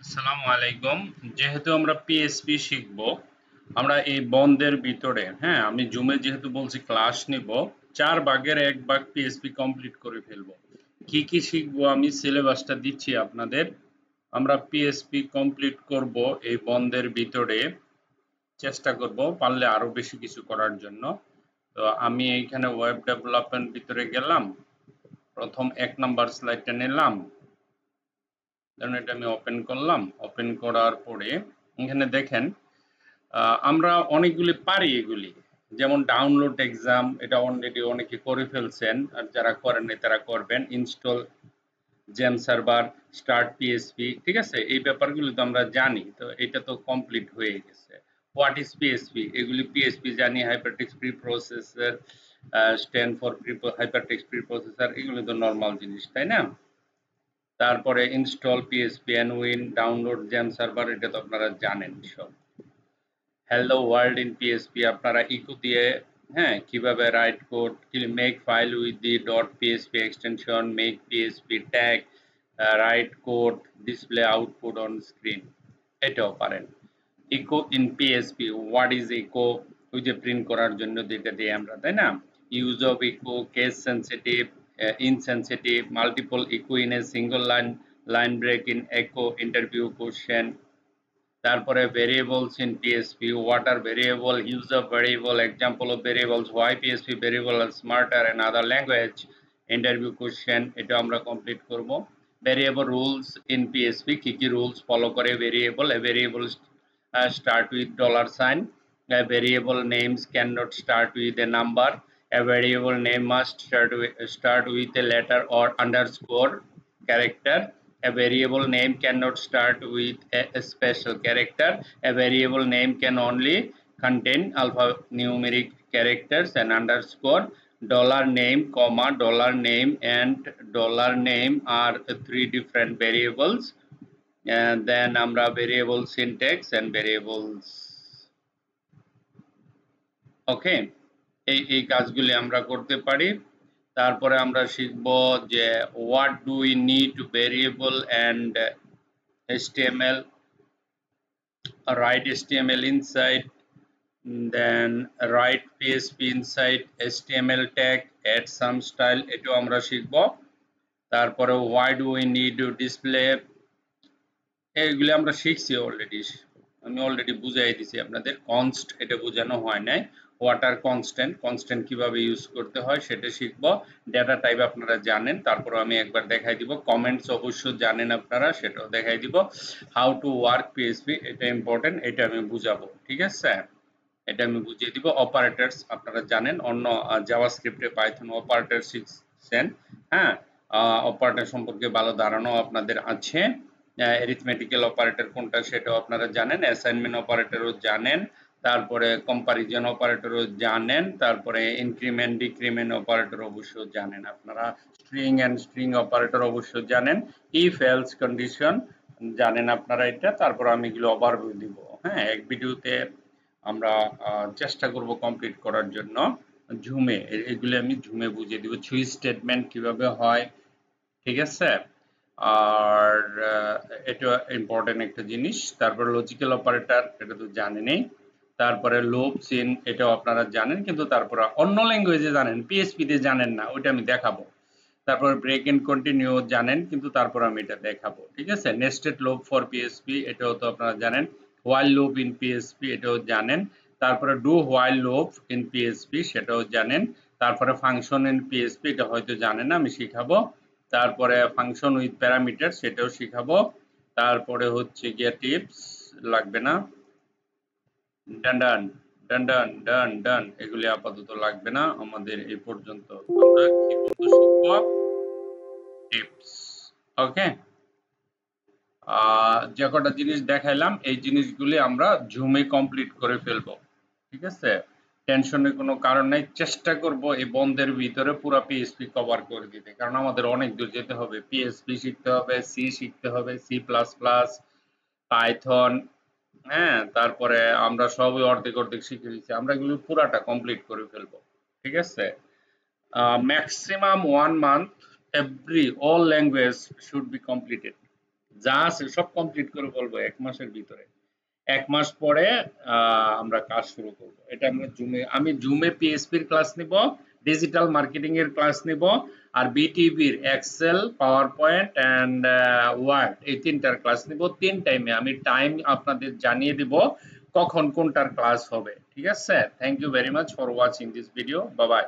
আসসালামু আলাইকুম। যেহেতু আমরা পিএসপি শিখব, আমরা এই বন্ধের ভিতরে আমি জুমে যেহেতু বলছি ক্লাস নিব, ৪ ভাগের ১ ভাগ পিএসপি কমপ্লিট করে ফেলব। কি কি শিখবো আমি সিলেবাসটা দিচ্ছি আপনাদের। আমরা পিএসপি কমপ্লিট করব এই বন্ধের ভিতরে, চেষ্টা করব পারলে আরো বেশি কিছু করার জন্য। তো আমি এইখানে ওয়েব ডেভেলপমেন্ট ভিতরে গেলাম, প্রথম ১ নাম্বার স্লাইডটা নিলাম, ধরুন এটা আমি ওপেন করলাম। ওপেন করার পরে এখানে দেখেন আমরা অনেকগুলি পারি এগুলি, যেমন ডাউনলোড এক্সাম, এটা অলরেডি অনেকে করে ফেলছেন, আর যারা করেননি তারা করবেন। ইনস্টল জেম সার্ভার, স্টার্ট পিএসপি, ঠিক আছে, এই ব্যাপারগুলো তো আমরা জানি, তো এটা তো কমপ্লিট হয়ে গেছে। হোয়াট ইজ পিএসপি, এগুলি পিএসপি জানি, hypertext preprocessor, stand for hypertext preprocessor, এগুলো তো নর্মাল জিনিস, তাই না? তারপরে install PHP and win, download gem server, এটা তো আপনারা জানেন সব। হ্যালো ওয়ার্ল্ড ইন পিএসপি আপনারা ইকো দিয়ে কিভাবে write code, make file with the dot PHP extension, make PHP tag, write code, display output on screen, এটাও পারেন। Echo in PHP, what is eco, ওই যে প্রিন্ট করার জন্য যেটা দিই আমরা, তাই না? Use of echo, case sensitive, insensitive, multiple echo in a single line, line break in echo, interview question। তারপরে variables in PHP, what are variable, use of variable, example of variables, why PHP variable are smarter and other language, interview question, এটা আমরা complete করব। Variable rules in PSP, কি কি rules follow করে variable, A variable start with dollar sign, a variable names cannot start with a number, a variable name must start with a letter or underscore character, a variable name cannot start with a special character, a variable name can only contain alphanumeric characters and underscore, dollar name comma dollar name and dollar name are three different variables, and then আমরা variable syntax and variables, ওকে, এই কাজগুলি আমরা করতে পারি। তারপরে আমরা শিখব যে what do we need variable and HTML, write HTML inside, then write PHP inside HTML tag, add some style, এটাও আমরা শিখব। তারপরে why do we need to display, এইগুলি আমরা শিখছি অলরেডি, আমি অলরেডি বুঝাই দিছি আপনাদের। কনস্ট এটা বোঝানো হয় নাই, ওয়াটার কনস্ট্যান্ট, কনস্ট্যান্ট কিভাবে ইউজ করতে হয় সেটা শিখব। ডেটা টাইপ আপনারা জানেন, তারপর আমি একবার দেখাই দিব। কমেন্টস অবশ্য জানেন আপনারা, সেটাও দেখাই দিব। হাউ টু ওয়ার্ক পিএইচপি, এটা ইম্পর্টেন্ট, এটা আমি বুঝাবো, ঠিক আছে, এটা আমি বুঝিয়ে দিব। অপারেটরস আপনারা জানেন, অন্য জাভাস্ক্রিপ্টে পাইথন অপারেটর শিখছেন, হ্যাঁ, অপারেটর সম্পর্কে ভালো ধারণা আপনাদের আছে। অ্যারিথমেটিক্যাল অপারেটর কোনটা সেটাও আপনারা জানেন, অ্যাসাইনমেন্ট অপারেটরও জানেন, তারপরে কম্পারিজন অপারেটরও জানেন, তারপরে ইনক্রিমেন্ট ডিক্রিমেন্ট অপারেটর অবশ্য জানেন আপনারা, স্ট্রিং এন্ড স্ট্রিং অপারেটর অবশ্য জানেন, ইফ এলস কন্ডিশন জানেন আপনারা এটা। তারপর আমি এগুলো ওভারভিউ দিব, এক ভিডিওতে আমরা চেষ্টা করব কমপ্লিট করার জন্য। ঝুমে, এগুলো আমি ঝুমে বুঝিয়ে দিব। সুইচ স্টেটমেন্ট কিভাবে হয়, ঠিক আছে, আর এটা ইম্পর্টেন্ট একটা জিনিস। তারপর লজিক্যাল অপারেটর, এটা তো জানেনই। তারপরে লুপ সিন, এটাও আপনারা জানেন, কিন্তু তারপরে অন্য ল্যাঙ্গুয়েজে জানেন, পিএইচপি তে জানেন না, ওইটা আমি দেখাবো। তারপর ব্রেক এন্ড কন্টিনিউ জানেন, কিন্তু তারপর আমি এটা দেখাবো, ঠিক আছে। নেস্টেড লুপ ফর পিএইচপি, এটাও তো আপনারা জানেন। হোয়াইল লুপ ইন পিএইচপি, এটাও জানেন। তারপরে do while loop in PHP, সেটাও জানেন। তারপরে ফাংশন ইন পিএইচপি, এটা হয়তো জানেন না, আমি শিখাবো। তারপরে ফাংশন উইথ প্যারামিটার, সেটাও শিখাবো। তারপরে হচ্ছে গিয়ে টিপস, লাগবে না, ডান ডান ডান ডান ডান ডান, এগুলি আপাতত লাগবে না আমাদের এই পর্যন্ত। আমরা কি পর্যন্ত শিখবো, টিপস, ওকে। যে কটা জিনিস দেখাইলাম এই জিনিসগুলি আমরা জুমে কমপ্লিট করে ফেলবো, ঠিক আছে। টেনশনের কোনো কারণ নাই, চেষ্টা করব এই বন্ধের ভিতরে পুরো পিএইচপি কভার করে দিতে, কারণ আমাদের অনেক দূর যেতে হবে। পিএইচপি শিখতে হবে, সি শিখতে হবে, সি প্লাস প্লাস, পাইথন, তারপরে আমরা সবই অর্ধেক অর্ধেক শিখে দিচ্ছি, আমরা এগুলো পুরাটা কমপ্লিট করে ফেলবো, ঠিক আছে। Maximum 1 month, every all language should be completed. যা আছে সব কমপ্লিট করে বলবো 1 মাসের ভিতরে। 1 মাস পরে আমরা কাজ শুরু করব। এটা আমি জুমে পিএসপির ক্লাস নিব, ডিজিটাল মার্কেটিং এর ক্লাস নিব, আর বিটিভির excel, PowerPoint and word এই 3টার ক্লাস নিব। 3 টাইমে আমি টাইম আপনাদের জানিয়ে দিব কখন কোনটার ক্লাস হবে। ঠিক আছে? Thank you very much for watching this video. Bye by.